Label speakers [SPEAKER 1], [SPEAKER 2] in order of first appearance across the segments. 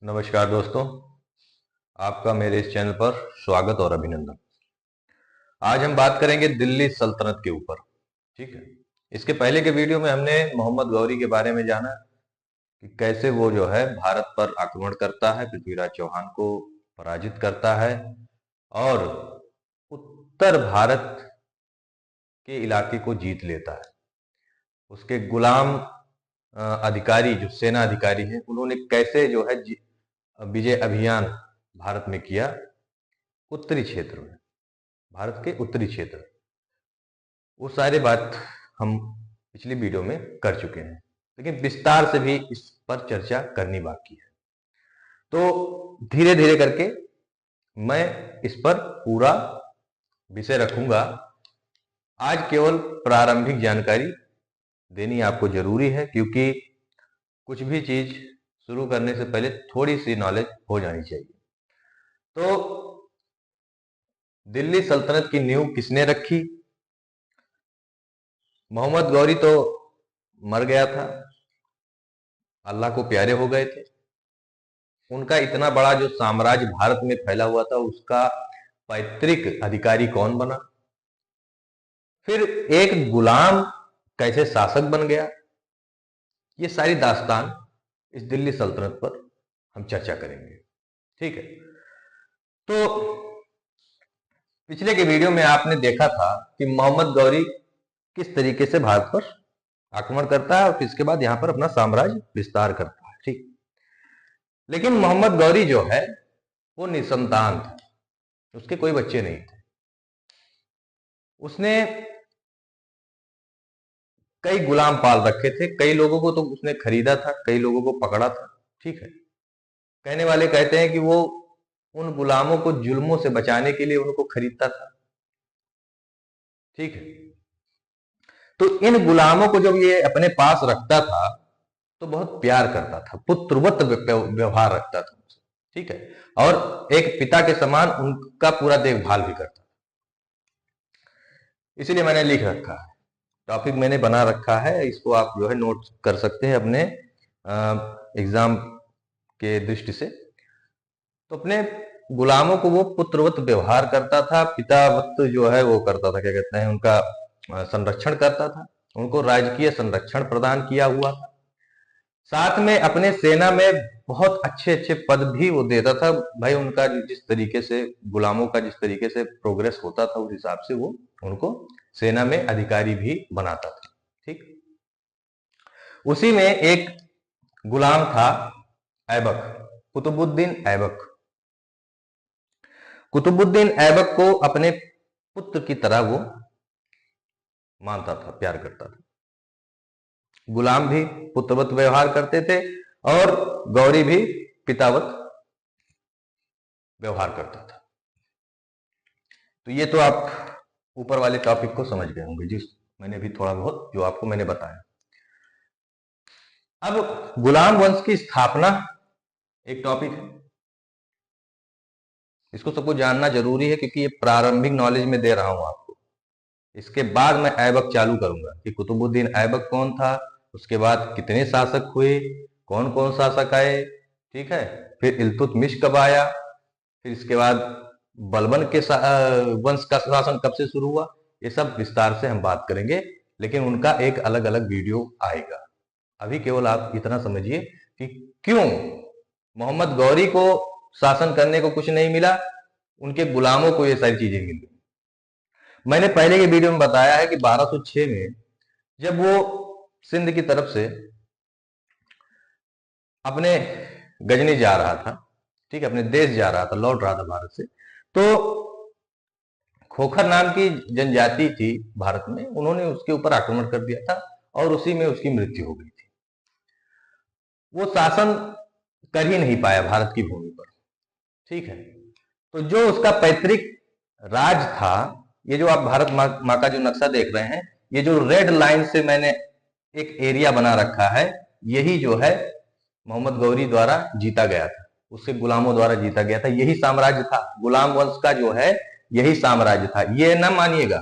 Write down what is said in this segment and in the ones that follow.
[SPEAKER 1] नमस्कार दोस्तों, आपका मेरे इस चैनल पर स्वागत और अभिनंदन। आज हम बात करेंगे दिल्ली सल्तनत के ऊपर। ठीक है। इसके पहले के वीडियो में हमने मोहम्मद गौरी के बारे में जाना कि कैसे वो जो है भारत पर आक्रमण करता है, पृथ्वीराज चौहान को पराजित करता है और उत्तर भारत के इलाके को जीत लेता है। उसके गुलाम अधिकारी, जो सेना अधिकारी हैं, उन्होंने कैसे जो है विजय अभियान भारत में किया, उत्तरी क्षेत्र में, भारत के उत्तरी क्षेत्र, वो सारी बात हम पिछली वीडियो में कर चुके हैं, लेकिन विस्तार से भी इस पर चर्चा करनी बाकी है। तो धीरे धीरे करके मैं इस पर पूरा विषय रखूंगा। आज केवल प्रारंभिक जानकारी देनी आपको जरूरी है, क्योंकि कुछ भी चीज शुरू करने से पहले थोड़ी सी नॉलेज हो जानी चाहिए। तो दिल्ली सल्तनत की नींव किसने रखी? मोहम्मद गौरी तो मर गया था, अल्लाह को प्यारे हो गए थे। उनका इतना बड़ा जो साम्राज्य भारत में फैला हुआ था, उसका पैतृक अधिकारी कौन बना? फिर एक गुलाम कैसे शासक बन गया? ये सारी दास्तान इस दिल्ली सल्तनत पर हम चर्चा करेंगे। ठीक है। तो पिछले के वीडियो में आपने देखा था कि मोहम्मद गौरी किस तरीके से भारत पर आक्रमण करता है और इसके बाद यहां पर अपना साम्राज्य विस्तार करता है। ठीक। लेकिन मोहम्मद गौरी जो है वो निसंतान था, उसके कोई बच्चे नहीं थे। उसने कई गुलाम पाल रखे थे, कई लोगों को तो उसने खरीदा था, कई लोगों को पकड़ा था। ठीक है। कहने वाले कहते हैं कि वो उन गुलामों को जुल्मों से बचाने के लिए उनको खरीदता था। ठीक है। तो इन गुलामों को जब ये अपने पास रखता था तो बहुत प्यार करता था, पुत्रवत व्यवहार रखता था। ठीक है। और एक पिता के समान उनका पूरा देखभाल भी करता था। इसीलिए मैंने लिख रखा है, टॉपिक मैंने बना रखा है, इसको आप जो है नोट कर सकते हैं अपने एग्जाम के दृष्टि से। तो अपने गुलामों को वो पुत्रवत व्यवहार करता था, पितावत जो है वो करता था, क्या कहते हैं, उनका संरक्षण करता था, उनको राजकीय संरक्षण प्रदान किया हुआ था। साथ में अपने सेना में बहुत अच्छे अच्छे पद भी वो देता था। भाई उनका जिस तरीके से, गुलामों का जिस तरीके से प्रोग्रेस होता था, उस हिसाब से वो उनको सेना में अधिकारी भी बनाता था। ठीक। उसी में एक गुलाम था ऐबक, कुतुबुद्दीन ऐबक। कुतुबुद्दीन ऐबक को अपने पुत्र की तरह वो मानता था, प्यार करता था। गुलाम भी पुत्रवत व्यवहार करते थे और गौरी भी पितावत व्यवहार करता था। तो ये तो आप ऊपर वाले टॉपिक को समझ गए होंगे, जिस मैंने भी थोड़ा बहुत जो आपको मैंने बताया। अब गुलाम वंश की स्थापना एक टॉपिक है, इसको सबको जानना जरूरी है, क्योंकि ये प्रारंभिक नॉलेज में दे रहा हूं आपको। इसके बाद मैं ऐबक चालू करूंगा कि कुतुबुद्दीन ऐबक कौन था, उसके बाद कितने शासक हुए, कौन कौन शासक आए। ठीक है। फिर इल्तुतमिश कब आया, फिर इसके बाद बलबन के वंश का शासन कब से शुरू हुआ, ये सब विस्तार से हम बात करेंगे, लेकिन उनका एक अलग अलग वीडियो आएगा। अभी केवल आप इतना समझिए कि क्यों मोहम्मद गौरी को शासन करने को कुछ नहीं मिला, उनके गुलामों को ये सारी चीजें मिल गई। मैंने पहले के वीडियो में बताया है कि 1206 में जब वो सिंध की तरफ से अपने गजनी जा रहा था, ठीक है, अपने देश जा रहा था, लौट रहा था भारत से, तो खोखर नाम की जनजाति थी भारत में, उन्होंने उसके ऊपर आक्रमण कर दिया था और उसी में उसकी मृत्यु हो गई थी। वो शासन कर ही नहीं पाया भारत की भूमि पर। ठीक है। तो जो उसका पैतृक राज था, ये जो आप भारत माँ का जो नक्शा देख रहे हैं, ये जो रेड लाइन से मैंने एक एरिया बना रखा है, यही जो है मोहम्मद गौरी द्वारा जीता गया था, उसके गुलामों द्वारा जीता गया था। यही साम्राज्य था, गुलाम वंश का जो है यही साम्राज्य था। ये ना मानिएगा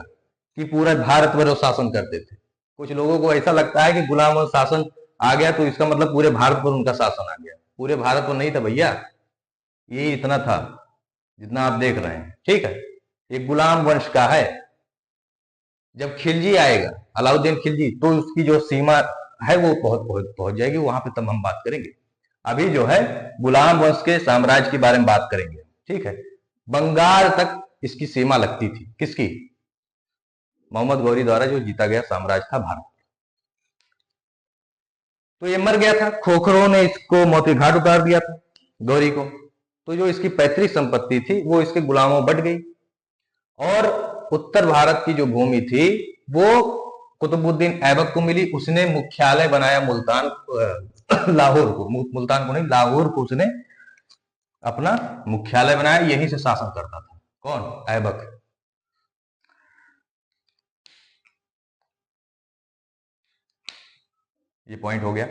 [SPEAKER 1] कि पूरा भारत पर वो शासन करते थे। कुछ लोगों को ऐसा लगता है कि गुलाम वंश शासन आ गया तो इसका मतलब पूरे भारत पर उनका शासन आ गया। पूरे भारत में नहीं था भैया, ये इतना था जितना आप देख रहे हैं। ठीक है, ये गुलाम वंश का है। जब खिलजी आएगा, अलाउद्दीन खिलजी, तो उसकी जो सीमा है वो पहुंच जाएगी वहां पे, तब हम बात करेंगे। अभी जो है गुलाम वंश के साम्राज्य के बारे में बात करेंगे। ठीक है, बंगाल तक इसकी सीमा लगती थी। किसकी? मोहम्मद गौरी द्वारा जो जीता गया साम्राज्य था भारत। तो ये मर गया था, खोखरों ने इसको मौती घाट उतार दिया था गौरी को। तो जो इसकी पैतृक संपत्ति थी वो इसके गुलामों बट गई, और उत्तर भारत की जो भूमि थी वो कुतुबुद्दीन ऐबक को मिली। उसने मुख्यालय बनाया मुल्तान, लाहौर को, मुल्तान को नहीं, लाहौर को उसने अपना मुख्यालय बनाया। यहीं से शासन करता था। कौन? ऐबक। ये पॉइंट हो गया।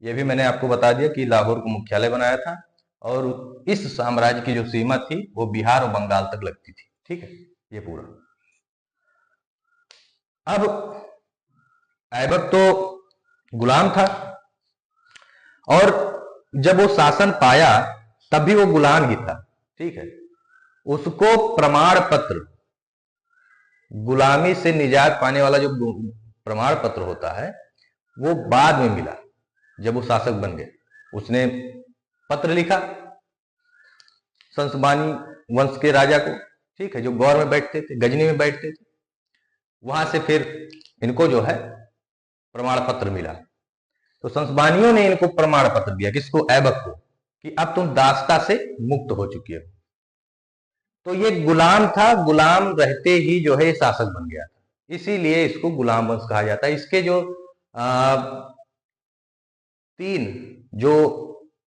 [SPEAKER 1] ये भी मैंने आपको बता दिया कि लाहौर को मुख्यालय बनाया था, और इस साम्राज्य की जो सीमा थी वो बिहार और बंगाल तक लगती थी। ठीक है, ये पूरा। अब ऐबक तो गुलाम था, और जब वो शासन पाया तब भी वो गुलाम ही था। ठीक है, उसको प्रमाण पत्र, गुलामी से निजात पाने वाला जो प्रमाण पत्र होता है वो बाद में मिला। जब वो शासक बन गए, उसने पत्र लिखा संसबानी वंश के राजा को। ठीक है, जो गौर में बैठते थे, गजनी में बैठते थे, वहां से फिर इनको जो है प्रमाण पत्र मिला। तो संसबानियों ने इनको प्रमाण पत्र दिया, किसको? ऐबक को, कि अब तुम दासता से मुक्त हो चुके हो। तो ये गुलाम था, गुलाम रहते ही जो है शासक बन गया था, इसीलिए इसको गुलाम वंश कहा जाता है। इसके जो 3 जो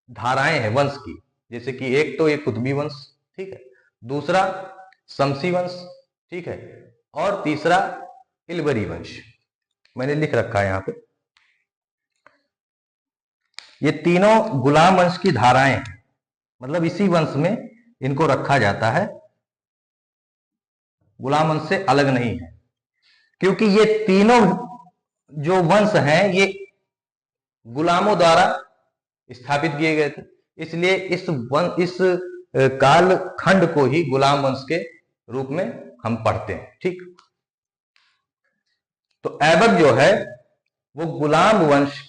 [SPEAKER 1] धाराएं हैं वंश की, जैसे कि एक तो ये कुतुबी वंश, ठीक है, दूसरा शमसी वंश, ठीक है, और तीसरा इलबरी वंश। मैंने लिख रखा है यहां पे। ये तीनों गुलाम वंश की धाराएं हैं, मतलब इसी वंश में इनको रखा जाता है, गुलाम वंश से अलग नहीं है। क्योंकि ये तीनों जो वंश हैं ये गुलामों द्वारा स्थापित किए गए थे, इसलिए इस काल खंड को ही गुलाम वंश के रूप में हम पढ़ते हैं। ठीक, तो ऐबक जो है वो गुलाम वंश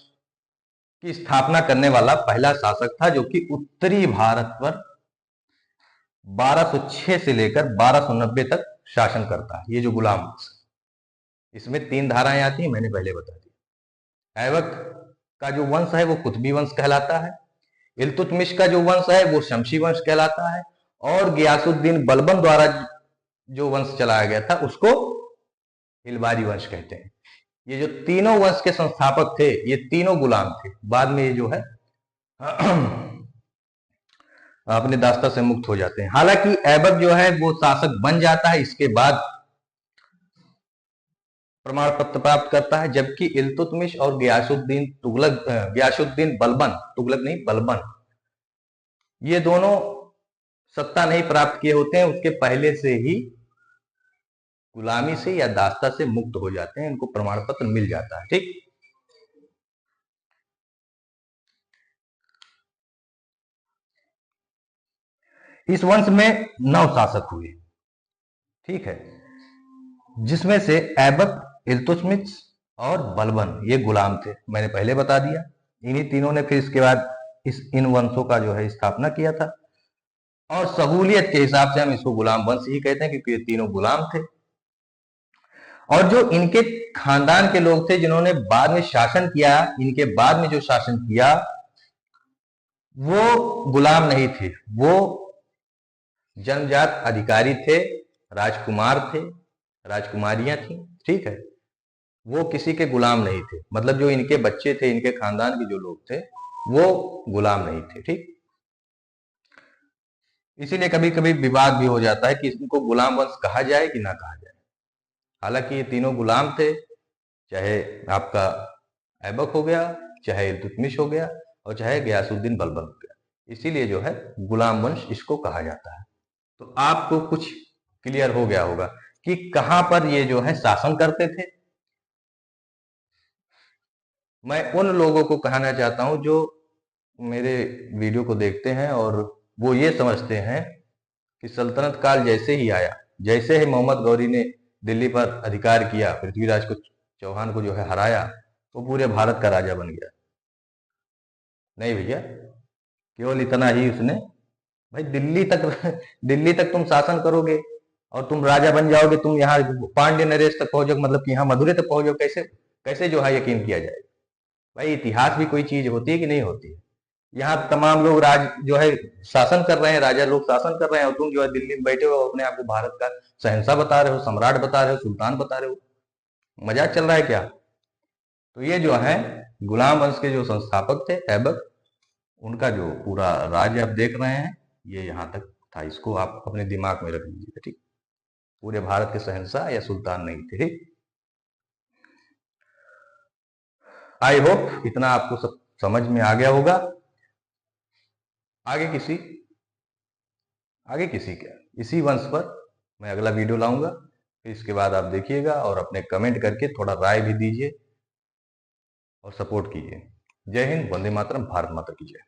[SPEAKER 1] की स्थापना करने वाला पहला शासक था, जो कि उत्तरी भारत पर 1206 से लेकर 1290 तक शासन करता है। ये जो गुलाम वंश, इसमें 3 धाराएं आती हैं, मैंने पहले बता दी। ऐबक का जो वंश है वो कुतुबी वंश कहलाता है, इल्तुतमिश का जो वंश है वो शमशी वंश कहलाता है, और गियासुद्दीन बलबन द्वारा जो वंश चलाया गया था उसको इलबारी वंश कहते हैं। ये जो तीनों वंश के संस्थापक थे ये तीनों गुलाम थे। बाद में ये जो है अपने दास्ता से मुक्त हो जाते हैं। हालांकि ऐबक जो है वो शासक बन जाता है, इसके बाद प्रमाण पत्र प्राप्त करता है, जबकि इल्तुतमिश और गियासुद्दीन बलबन, तुगलक नहीं बलबन, ये दोनों सत्ता नहीं प्राप्त किए होते हैं, उसके पहले से ही गुलामी से या दास्ता से मुक्त हो जाते हैं, इनको प्रमाण पत्र मिल जाता है। ठीक, इस वंश में 9 शासक हुए। ठीक है, जिसमें से ऐबक, इल्तुतमिश और बलबन ये गुलाम थे, मैंने पहले बता दिया। इन्हीं तीनों ने फिर इसके बाद इन वंशों का जो है स्थापना किया था, और सहूलियत के हिसाब से हम इसको गुलाम वंश ही कहते हैं, क्योंकि ये तीनों गुलाम थे। और जो इनके खानदान के लोग थे जिन्होंने बाद में शासन किया, इनके बाद में जो शासन किया वो गुलाम नहीं थे, वो जन्मजात अधिकारी थे, राजकुमार थे, राजकुमारियां थी। ठीक है, वो किसी के गुलाम नहीं थे, मतलब जो इनके बच्चे थे, इनके खानदान के जो लोग थे वो गुलाम नहीं थे। ठीक, इसीलिए कभी कभी विवाद भी हो जाता है कि इनको गुलाम वंश कहा जाए कि ना कहा जाए। हालांकि ये तीनों गुलाम थे, चाहे आपका ऐबक हो गया, चाहे इल्तुतमिश हो गया, और चाहे गियासुद्दीन बलबन हो गया, इसीलिए जो है गुलाम वंश इसको कहा जाता है। तो आपको कुछ क्लियर हो गया होगा कि कहां पर ये जो है शासन करते थे। मैं उन लोगों को कहना चाहता हूं जो मेरे वीडियो को देखते हैं और वो ये समझते हैं कि सल्तनत काल जैसे ही आया, जैसे ही मोहम्मद गौरी ने दिल्ली पर अधिकार किया, पृथ्वीराज को चौहान को जो है हराया, वो पूरे भारत का राजा बन गया। नहीं भैया, केवल इतना ही उसने, भाई दिल्ली तक दिल्ली तक तुम शासन करोगे और तुम राजा बन जाओगे, तुम यहाँ पांड्य नरेश तक पहुंचोगे, मतलब कि यहाँ मदुरै तक पहुंचोगे, कैसे कैसे जो है यकीन किया जाएगा? भाई इतिहास भी कोई चीज होती है कि नहीं होती है? यहाँ तमाम लोग राज जो है शासन कर रहे हैं, राजा लोग शासन कर रहे हैं, और तुम जो है दिल्ली में बैठे हो, अपने आप को भारत का शहंशाह बता रहे हो, सम्राट बता रहे हो, सुल्तान बता रहे हो। मजाक चल रहा है क्या? तो ये जो है गुलाम वंश के जो संस्थापक थे ऐबक, उनका जो पूरा राज्य आप देख रहे हैं, ये यहाँ तक था। इसको आप अपने दिमाग में रख लीजिएगा, ठीक? पूरे भारत के शहंशाह या सुल्तान नहीं थे। आई होप इतना आपको सब समझ में आ गया होगा। आगे किसी क्या इसी वंश पर मैं अगला वीडियो लाऊंगा, फिर इसके बाद आप देखिएगा और अपने कमेंट करके थोड़ा राय भी दीजिए और सपोर्ट कीजिए। जय हिंद, वंदे मातरम, भारत माता की जय।